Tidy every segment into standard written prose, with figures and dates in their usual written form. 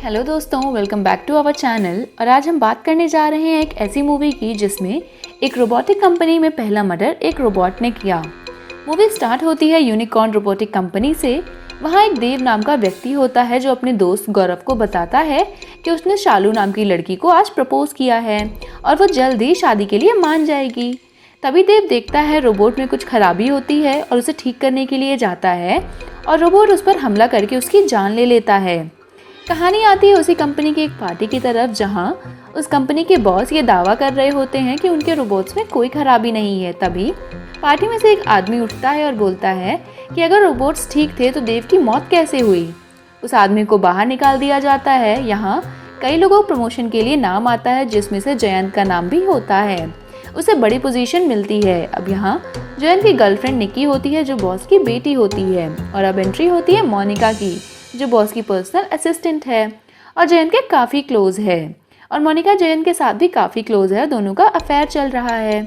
Hello दोस्तों, welcome back to our channel. और आज हम बात करने जा रहे हैं एक ऐसी मूवी की जिसमें एक रोबोटिक कंपनी में पहला मर्डर एक रोबोट ने किया। मूवी स्टार्ट होती है यूनिकॉर्न रोबोटिक कंपनी से। वहाँ एक देव नाम का व्यक्ति होता है जो अपने दोस्त गौरव को बताता है कि उसने शालू नाम की लड़की को आज प्रपोज किया है और वो जल्द ही शादी के लिए मान जाएगी। तभी देव देखता है रोबोट में कुछ खराबी होती है और उसे ठीक करने के लिए जाता है और रोबोट उस पर हमला करके उसकी जान ले लेता है। कहानी आती है उसी कंपनी की एक पार्टी की तरफ, जहां उस कंपनी के बॉस ये दावा कर रहे होते हैं कि उनके रोबोट्स में कोई खराबी नहीं है। तभी पार्टी में से एक आदमी उठता है और बोलता है कि अगर रोबोट्स ठीक थे तो देव की मौत कैसे हुई। उस आदमी को बाहर निकाल दिया जाता है। यहाँ कई लोगों को प्रमोशन के लिए नाम आता है, जिसमें से जयंत का नाम भी होता है। उसे बड़ी पोजीशन मिलती है। अब यहाँ जयंत की गर्लफ्रेंड निकी होती है जो बॉस की बेटी होती है, और अब एंट्री होती है मोनिका की जो बॉस की पर्सनल असिस्टेंट है और जयंत के काफ़ी क्लोज है। और मोनिका जयंत के साथ भी काफ़ी क्लोज है, दोनों का अफेयर चल रहा है।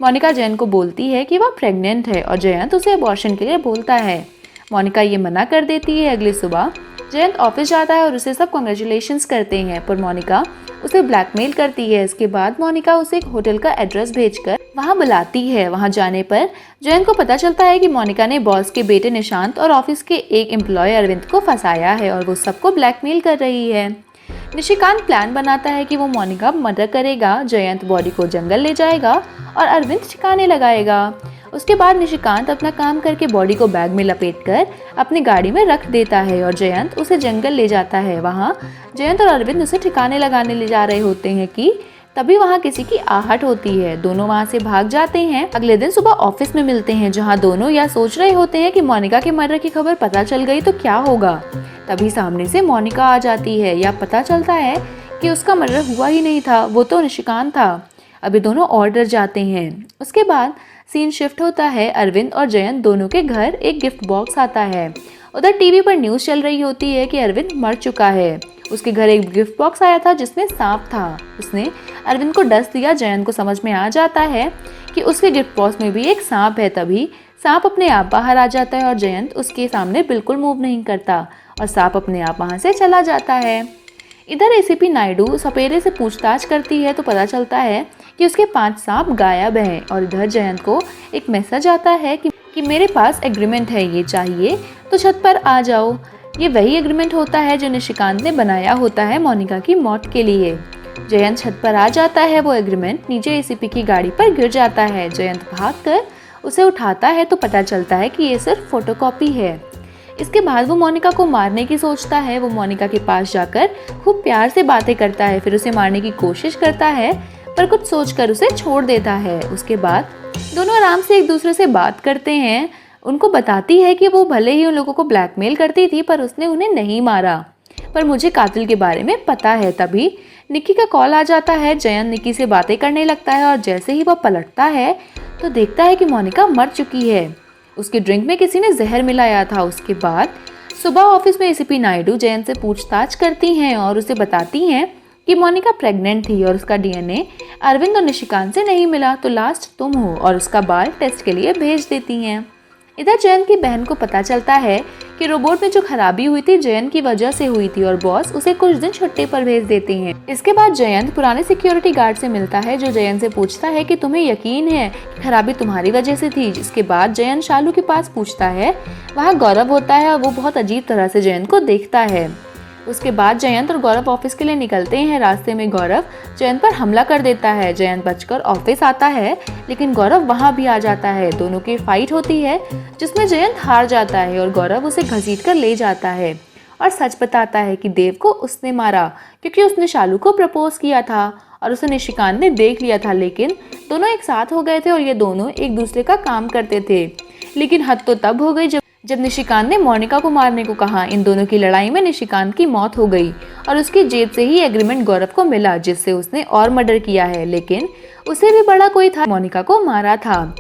मोनिका जयंत को बोलती है कि वह प्रेग्नेंट है और जयंत उसे अबॉर्शन के लिए बोलता है। मोनिका ये मना कर देती है। अगली सुबह जयंत ऑफिस जाता है और उसे सब कॉन्ग्रेचुलेशंस करते हैं, पर मोनिका उसे ब्लैकमेल करती है। इसके बाद मोनिका उसे एक होटल का एड्रेस भेजकर वहां बुलाती है। वहां जाने पर जयंत को पता चलता है कि मोनिका ने बॉस के बेटे निशांत और ऑफिस के एक एम्प्लॉय अरविंद को फंसाया है और वो सबको ब्लैकमेल कर रही है। निशिकांत प्लान बनाता है कि वो मोनिका मर्डर करेगा, जयंत बॉडी को जंगल ले जाएगा और अरविंद ठिकाने लगाएगा। उसके बाद निशिकांत अपना काम करके बॉडी को बैग में लपेटकर अपनी गाड़ी में रख देता है और जयंत उसे जंगल ले जाता है। वहाँ जयंत और अरविंद उसे ठिकाने लगाने ले जा रहे होते हैं कि तभी वहाँ किसी की आहट होती है। दोनों वहाँ से भाग जाते हैं। अगले दिन सुबह ऑफिस में मिलते हैं, जहाँ दोनों यह सोच रहे होते हैं कि मोनिका के मर्डर की खबर पता चल गई तो क्या होगा। तभी सामने से मोनिका आ जाती है। यह पता चलता है कि उसका मर्डर हुआ ही नहीं था, वो तो निशिकांत था। अभी दोनों और डर जाते हैं। उसके बाद सीन शिफ्ट होता है। अरविंद और जयंत दोनों के घर एक गिफ्ट बॉक्स आता है। उधर टीवी पर न्यूज़ चल रही होती है कि अरविंद मर चुका है। उसके घर एक गिफ्ट बॉक्स आया था जिसमें सांप था। उसने अरविंद को डस दिया। जयंत को समझ में आ जाता है कि उसके गिफ्ट बॉक्स में भी एक सांप है। तभी सांप अपने आप बाहर आ जाता है और जयंत उसके सामने बिल्कुल मूव नहीं करता और सांप अपने आप वहाँ से चला जाता है। इधर एसीपी नायडू सपेरे से पूछताछ करती है तो पता चलता है कि उसके 5 सांप गायब हैं। और इधर जयंत को एक मैसेज आता है कि मेरे पास एग्रीमेंट है, ये चाहिए तो छत पर आ जाओ। ये वही एग्रीमेंट होता है जो निशिकांत ने बनाया होता है मोनिका की मौत के लिए। जयंत छत पर आ जाता है। वो एग्रीमेंट नीचे एसीपी की गाड़ी पर गिर जाता है। जयंत भागकर उसे उठाता है तो पता चलता है कि ये सिर्फ फोटोकॉपी है। इसके बाद वो मोनिका को मारने की सोचता है। वो मोनिका के पास जाकर खूब प्यार से बातें करता है, फिर उसे मारने की कोशिश करता है पर कुछ सोचकर उसे छोड़ देता है। उसके बाद दोनों आराम से एक दूसरे से बात करते हैं। उनको बताती है कि वो भले ही उन लोगों को ब्लैकमेल करती थी पर उसने उन्हें नहीं मारा, पर मुझे कातिल के बारे में पता है। तभी निक्की का कॉल आ जाता है। जयंत निक्की से बातें करने लगता है और जैसे ही वह पलटता है तो देखता है कि मोनिका मर चुकी है। उसके ड्रिंक में किसी ने जहर मिलाया था। उसके बाद सुबह ऑफिस में एसीपी नायडू जयंत से पूछताछ करती हैं और उसे बताती हैं कि मोनिका प्रेग्नेंट थी और उसका डीएनए अरविंद और निशिकांत से नहीं मिला, तो लास्ट तुम हो, और उसका बाल टेस्ट के लिए भेज देती हैं। इधर जयंत की बहन को पता चलता है कि रोबोट में जो खराबी हुई थी जयंत की वजह से हुई थी और बॉस उसे कुछ दिन छुट्टी पर भेज देते हैं। इसके बाद जयंत पुराने सिक्योरिटी गार्ड से मिलता है जो जयंत से पूछता है कि तुम्हें यकीन है कि खराबी तुम्हारी वजह से थी। जिसके बाद जयंत शालू के पास पूछता है। वहाँ गौरव होता है और वो बहुत अजीब तरह से जयंत को देखता है। उसके बाद जयंत और गौरव ऑफिस के लिए निकलते हैं। रास्ते में गौरव जयंत पर हमला कर देता है। जयंत बचकर ऑफिस आता है लेकिन गौरव वहां भी आ जाता है। दोनों की फाइट होती है जिसमें जयंत हार जाता है और गौरव उसे घसीटकर ले जाता है और सच बताता है कि देव को उसने मारा क्योंकि उसने शालू को प्रपोज किया था और उसे निशिकांत ने देख लिया था। लेकिन दोनों एक साथ हो गए थे और ये दोनों एक दूसरे का काम करते थे। लेकिन हद तो तब हो गई जब निशिकांत ने मोनिका को मारने को कहा। इन दोनों की लड़ाई में निशिकांत की मौत हो गई और उसकी जेब से ही एग्रीमेंट गौरव को मिला जिससे उसने और मर्डर किया है। लेकिन उसे भी बड़ा कोई था, मोनिका को मारा था।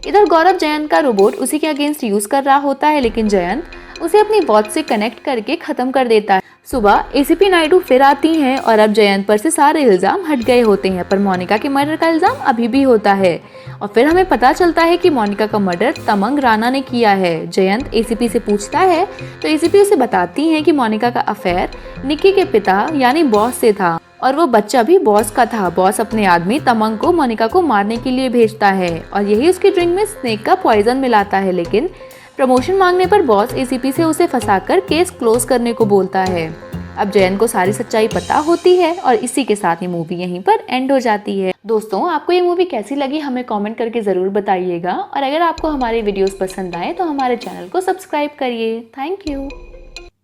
इधर गौरव जयंत का रोबोट उसी के अगेंस्ट यूज कर रहा होता है, लेकिन जयंत उसे अपनी वॉच से कनेक्ट करके खत्म कर देता है। सुबह एसीपी नायडू फिर आती हैं और अब जयंत पर से सारे इल्ज़ाम हट गए होते हैं, पर मोनिका के मर्डर का इल्ज़ाम अभी भी होता है। और फिर हमें पता चलता है कि मोनिका का मर्डर तमंग राणा ने किया है। जयंत एसीपी से पूछता है तो एसीपी उसे बताती हैं कि मोनिका का अफेयर निक्की के पिता यानी बॉस से था और वो बच्चा भी बॉस का था। बॉस अपने आदमी तमंग को मोनिका को मारने के लिए भेजता है और यही उसकी ड्रिंक में स्नेक का पॉइजन मिलाता है, लेकिन प्रमोशन मांगने पर बॉस एसीपी से उसे फंसाकर केस क्लोज करने को बोलता है। अब जयंत को सारी सच्चाई पता होती है और इसी के साथ ये मूवी यहीं पर एंड हो जाती है। दोस्तों, आपको ये मूवी कैसी लगी हमें कमेंट करके ज़रूर बताइएगा और अगर आपको हमारे वीडियोस पसंद आए तो हमारे चैनल को सब्सक्राइब करिए। Thank you.